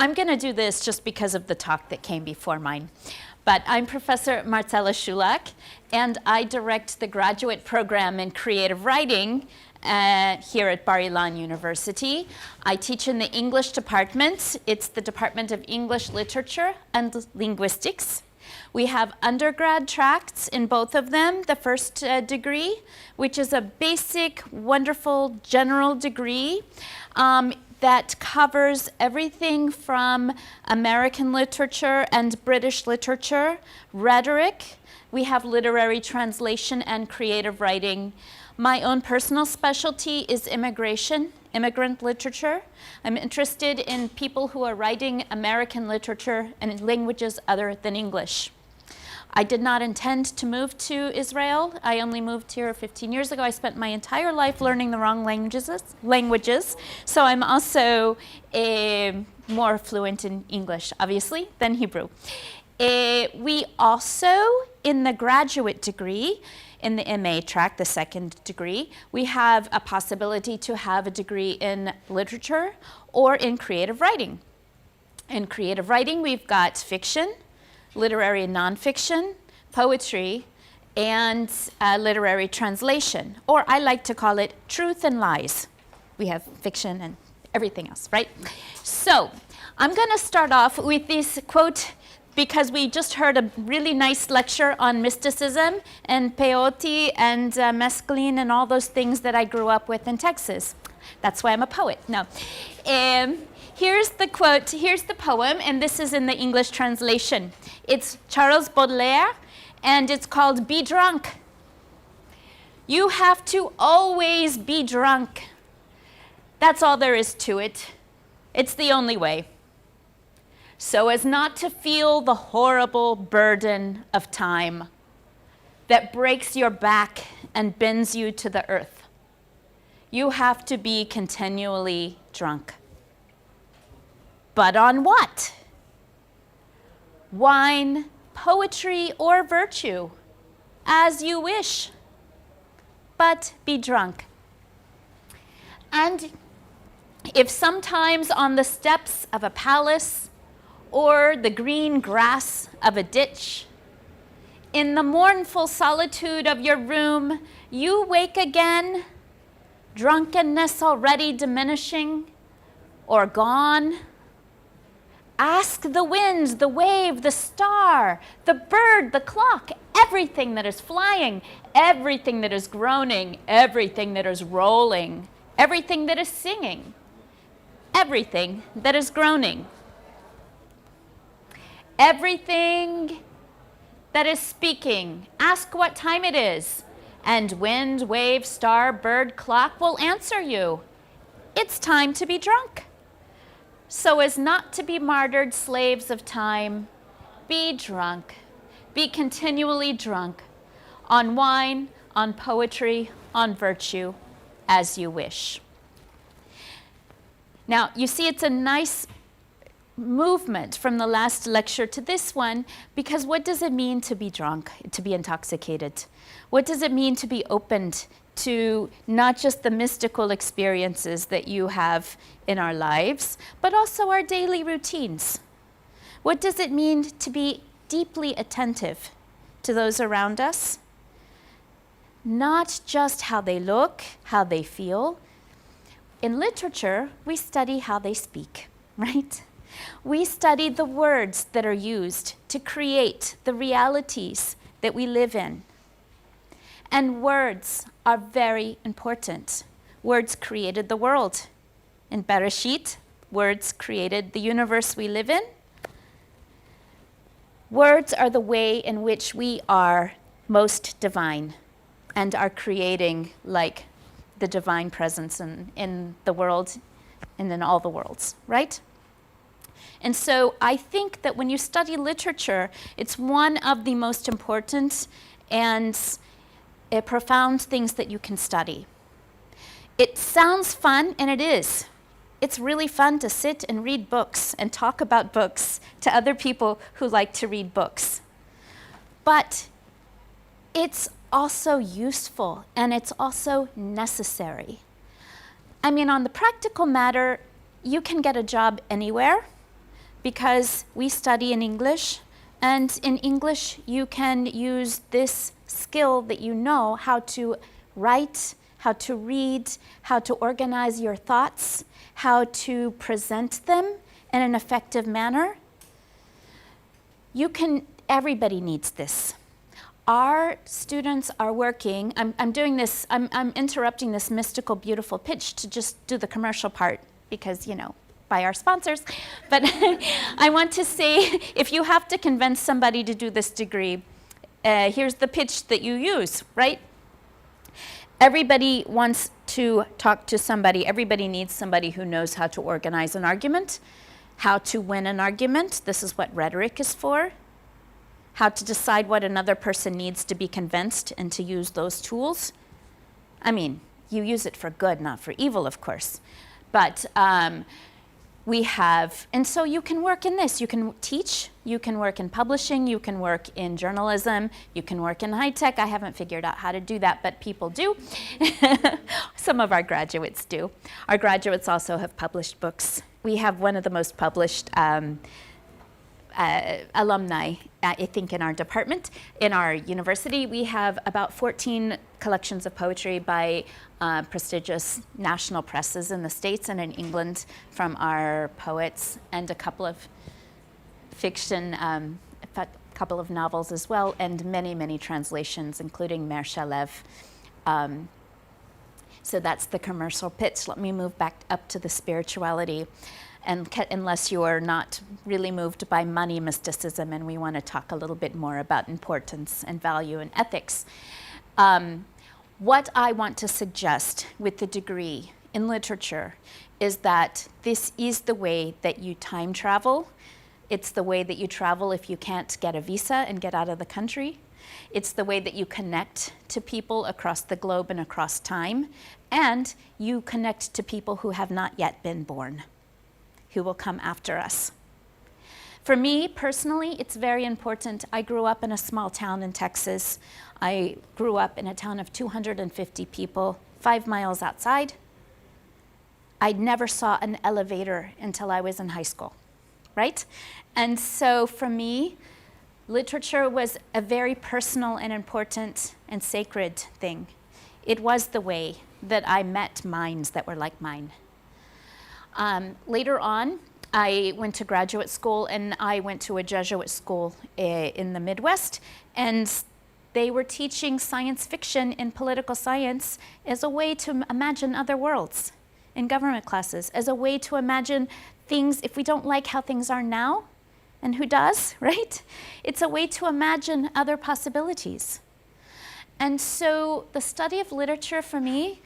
I'm going to do this just because of the talk that came before mine. But I'm Professor Marcela Sulak, and I direct the graduate program in creative writing here at Bar-Ilan University. I teach in the English department. It's the Department of English Literature and Linguistics. We have undergrad tracks in both of them. The first degree, which is a basic, wonderful general degree that covers everything from American literature and British literature, rhetoric. We have literary translation and creative writing. My own personal specialty is immigrant literature. I'm interested in people who are writing American literature and in languages other than English. I did not intend to move to Israel. I only moved here 15 years ago. I spent my entire life learning the wrong languages. So I'm also more fluent in English, obviously, than Hebrew. We also, in the graduate degree, in the MA track, the second degree, we have a possibility to have a degree in literature or in creative writing. In creative writing, we've got fiction, literary and nonfiction, poetry, and literary translation, or I like to call it truth and lies. We have fiction and everything else, right? So I'm going to start off with this quote because we just heard a really nice lecture on mysticism and peyote and mescaline and all those things that I grew up with in Texas. That's why I'm a poet. No. Here's the quote, here's the poem, and this is in the English translation. It's Charles Baudelaire, and it's called Be Drunk. You have to always be drunk. That's all there is to it. It's the only way. So as not to feel the horrible burden of time that breaks your back and bends you to the earth. You have to be continually drunk. But on what? Wine, poetry, or virtue, as you wish. But be drunk. And if sometimes on the steps of a palace or the green grass of a ditch, in the mournful solitude of your room, you wake again, drunkenness already diminishing or gone, ask the wind, the wave, the star, the bird, the clock, everything that is flying, everything that is groaning, everything that is rolling, everything that is singing, everything that is groaning, everything that is speaking. Ask what time it is, and wind, wave, star, bird, clock will answer you. It's time to be drunk. So as not to be martyred slaves of time, be drunk. Be continually drunk on wine, on poetry, on virtue, as you wish. Now, you see, it's a nice movement from the last lecture to this one, because what does it mean to be drunk, to be intoxicated? What does it mean to be opened to not just the mystical experiences that you have in our lives, but also our daily routines? What does it mean to be deeply attentive to those around us? Not just how they look, how they feel. In literature, we study how they speak, right? We study the words that are used to create the realities that we live in. And words are very important. Words created the world. In Bereshit, words created the universe we live in. Words are the way in which we are most divine and are creating like the divine presence in the world and in all the worlds, right? And so I think that when you study literature, it's one of the most important and profound things that you can study. It sounds fun, and it is. It's really fun to sit and read books and talk about books to other people who like to read books. But it's also useful, and it's also necessary. I mean, on the practical matter, you can get a job anywhere, because we study in English, and in English you can use this skill that you know how to write, how to read, how to organize your thoughts, how to present them in an effective manner. Everybody needs this. Our students are working, I'm doing this, I'm interrupting this mystical, beautiful pitch to just do the commercial part because, you know, by our sponsors. But I want to say, if you have to convince somebody to do this degree, here's the pitch that you use, right? Everybody wants to talk to somebody. Everybody needs somebody who knows how to organize an argument, how to win an argument. This is what rhetoric is for. How to decide what another person needs to be convinced and to use those tools. I mean, you use it for good, not for evil, of course. But and so you can work in this. You can teach, you can work in publishing, you can work in journalism, you can work in high tech. I haven't figured out how to do that, but people do. Some of our graduates do. Our graduates also have published books. We have one of the most published alumni, I think, in our department. In our university, we have about 14 collections of poetry by prestigious national presses in the States and in England from our poets, and a couple of fiction, a couple of novels as well, and many, many translations, including Marcela. So that's the commercial pitch. Let me move back up to the spirituality. And unless you are not really moved by money mysticism, and we want to talk a little bit more about importance and value and ethics. What I want to suggest with the degree in literature is that this is the way that you time travel. It's the way that you travel if you can't get a visa and get out of the country. It's the way that you connect to people across the globe and across time. And you connect to people who have not yet been born, who will come after us. For me, personally, it's very important. I grew up in a small town in Texas. I grew up in a town of 250 people, 5 miles outside. I never saw an elevator until I was in high school, right? And so for me, literature was a very personal and important and sacred thing. It was the way that I met minds that were like mine. Later on, I went to graduate school, and I went to a Jesuit school in the Midwest, and they were teaching science fiction in political science as a way to imagine other worlds in government classes, as a way to imagine things if we don't like how things are now, and who does, right? It's a way to imagine other possibilities. And so the study of literature for me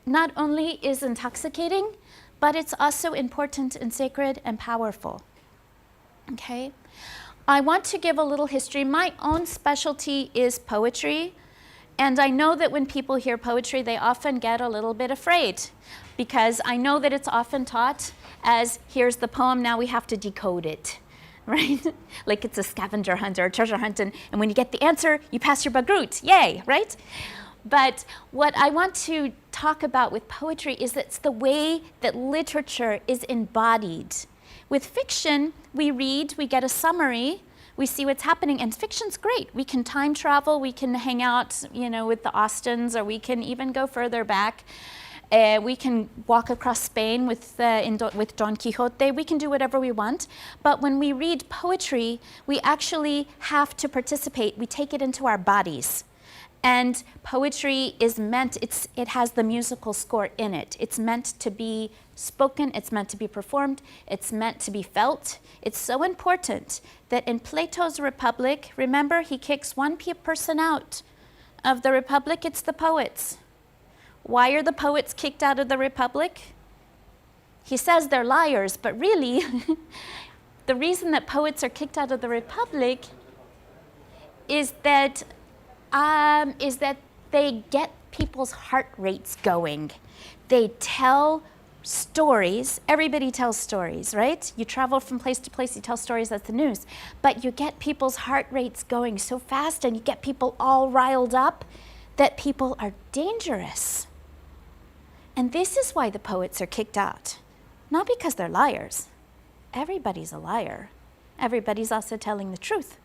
not only is intoxicating, but it's also important and sacred and powerful, okay? I want to give a little history. My own specialty is poetry, and I know that when people hear poetry, they often get a little bit afraid, because I know that it's often taught as, here's the poem, now we have to decode it, right? Like it's a scavenger hunt or a treasure hunt, and when you get the answer, you pass your bagrut, yay, right? But what I want to talk about with poetry is that it's the way that literature is embodied. With fiction, we read, we get a summary, we see what's happening, and fiction's great. We can time travel, we can hang out, you know, with the Austins, or we can even go further back. We can walk across Spain with Don Quixote. We can do whatever we want. But when we read poetry, we actually have to participate. We take it into our bodies. And poetry is meant, it has the musical score in it. It's meant to be spoken, it's meant to be performed, it's meant to be felt. It's so important that in Plato's Republic, remember, he kicks one person out of the Republic, it's the poets. Why are the poets kicked out of the Republic? He says they're liars, but really, the reason that poets are kicked out of the Republic is that they get people's heart rates going. They tell stories. Everybody tells stories, right? You travel from place to place, you tell stories, that's the news. But you get people's heart rates going so fast, and you get people all riled up that people are dangerous. And this is why the poets are kicked out. Not because they're liars. everybody's a liar. Everybody's also telling the truth.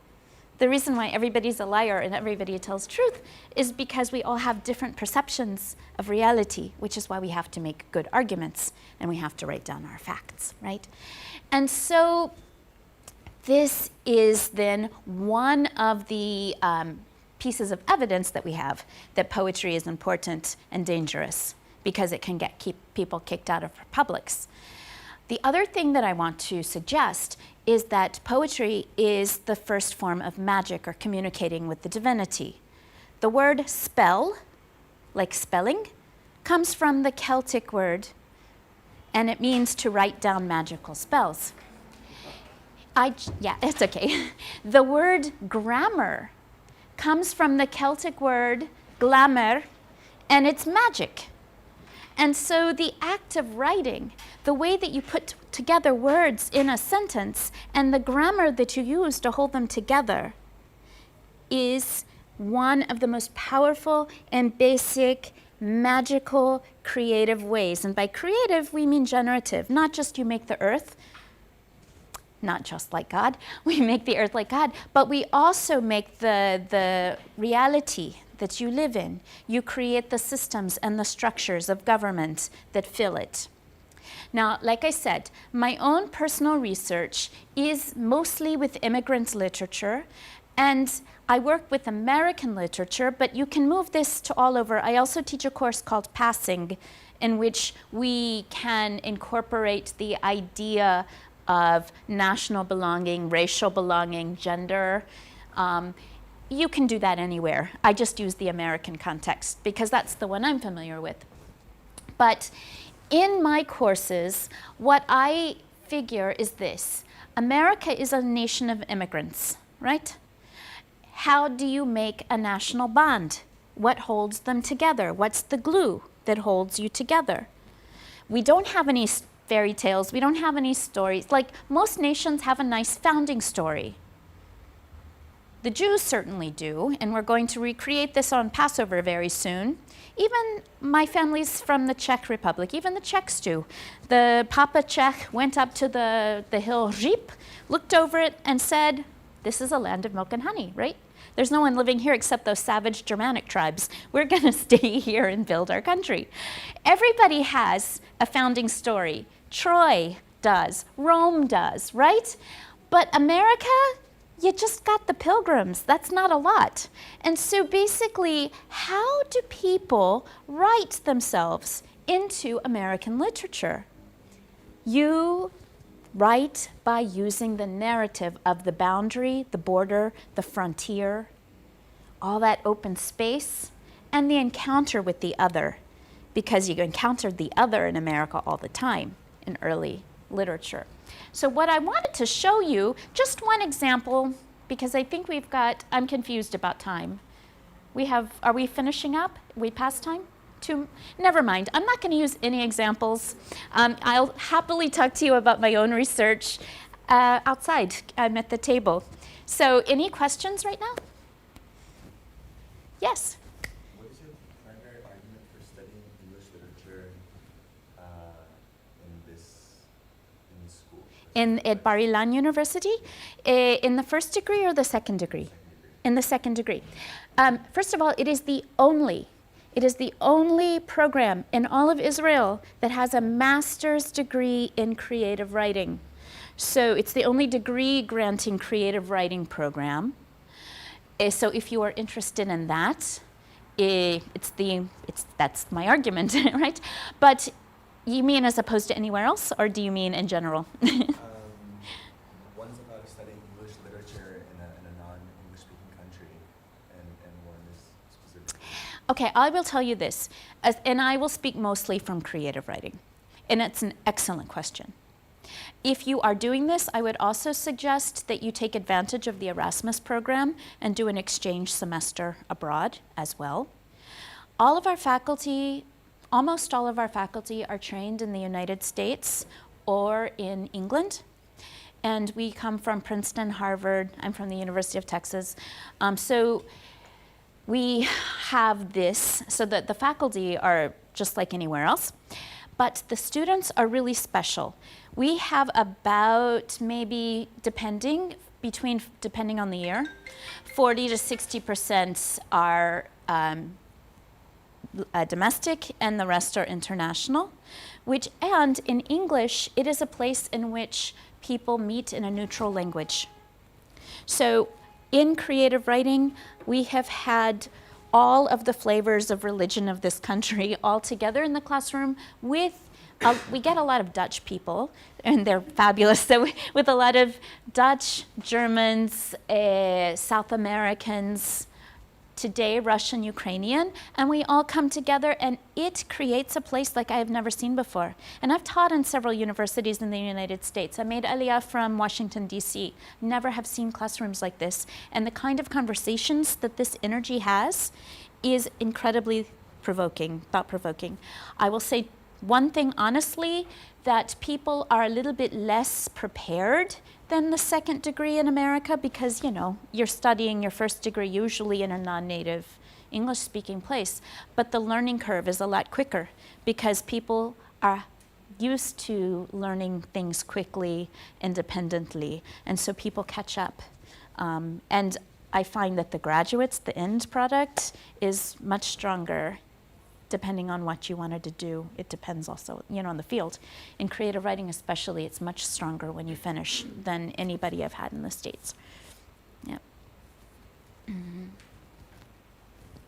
The reason why everybody's a liar and everybody tells truth is because we all have different perceptions of reality, which is why we have to make good arguments and we have to write down our facts, right? And so this is then one of the pieces of evidence that we have that poetry is important and dangerous because it can keep people kicked out of republics. The other thing that I want to suggest is that poetry is the first form of magic or communicating with the divinity. The word spell, like spelling, comes from the Celtic word, and it means to write down magical spells. Yeah, it's okay. The word grammar comes from the Celtic word glamour, and it's magic. And so the act of writing, the way that you put together words in a sentence and the grammar that you use to hold them together is one of the most powerful and basic, magical, creative ways. And by creative, we mean generative, not just you make the earth, not just like God, we make the earth like God, but we also make the reality that you live in. You create the systems and the structures of government that fill it. Now, like I said, my own personal research is mostly with immigrant literature, and I work with American literature, but you can move this to all over. I also teach a course called Passing, in which we can incorporate the idea of national belonging, racial belonging, gender. You can do that anywhere. I just use the American context because that's the one I'm familiar with. But in my courses, what I figure is this. America is a nation of immigrants, right? How do you make a national bond? What holds them together? What's the glue that holds you together? We don't have any fairy tales. We don't have any stories. Like most nations have a nice founding story. The Jews certainly do, and we're going to recreate this on Passover very soon. Even my family's from the Czech Republic, even the Czechs do. The Papa Czech went up to the hill Říp, looked over it and said, this is a land of milk and honey, right? There's no one living here except those savage Germanic tribes. We're gonna stay here and build our country. Everybody has a founding story. Troy does, Rome does, right? But America, you just got the Pilgrims. That's not a lot. And so basically, how do people write themselves into American literature? You write by using the narrative of the boundary, the border, the frontier, all that open space, and the encounter with the other, because you encountered the other in America all the time in early literature. So what I wanted to show you, just one example, because I think I'm confused about time. Are we finishing up? We past time? Never mind, I'm not gonna use any examples. I'll happily talk to you about my own research outside. I'm at the table. So any questions right now? Yes? What is your primary argument for studying English literature in this school? At Bar-Ilan University? In the first degree or the second degree? In the second degree. First of all, it is the only program in all of Israel that has a master's degree in creative writing. So it's the only degree granting creative writing program. So if you are interested in that, that's my argument, right? But you mean as opposed to anywhere else, or do you mean in general? One's about studying English literature in a non-English speaking country, and one is specifically. Okay, I will tell you this, and I will speak mostly from creative writing, and it's an excellent question. If you are doing this, I would also suggest that you take advantage of the Erasmus program and do an exchange semester abroad as well. All of our faculty, almost all of our faculty are trained in the United States or in England. And we come from Princeton, Harvard. I'm from the University of Texas. So we have this so that the faculty are just like anywhere else. But the students are really special. We have about maybe, depending on the year, 40 to 60% are domestic and the rest are international. And in English, it is a place in which people meet in a neutral language. So in creative writing, we have had all of the flavors of religion of this country all together in the classroom with, we get a lot of Dutch people, and they're fabulous. So with a lot of Dutch, Germans, South Americans, today Russian, Ukrainian, and we all come together, and it creates a place like I have never seen before. And I've taught in several universities in the United States. I made Aliyah from Washington, D.C. Never have seen classrooms like this. And the kind of conversations that this energy has is incredibly provoking, thought-provoking. I will say one thing honestly, that people are a little bit less prepared than the second degree in America because, you know, you're studying your first degree usually in a non-native English-speaking place. But the learning curve is a lot quicker because people are used to learning things quickly, independently, and so people catch up. And I find that the graduates, the end product, is much stronger depending on what you wanted to do. It depends also, you know, on the field. In creative writing especially, it's much stronger when you finish than anybody I've had in the States. Yeah. Mm-hmm.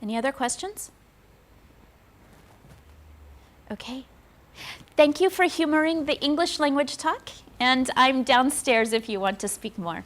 Any other questions? Okay. Thank you for humoring the English language talk, and I'm downstairs if you want to speak more.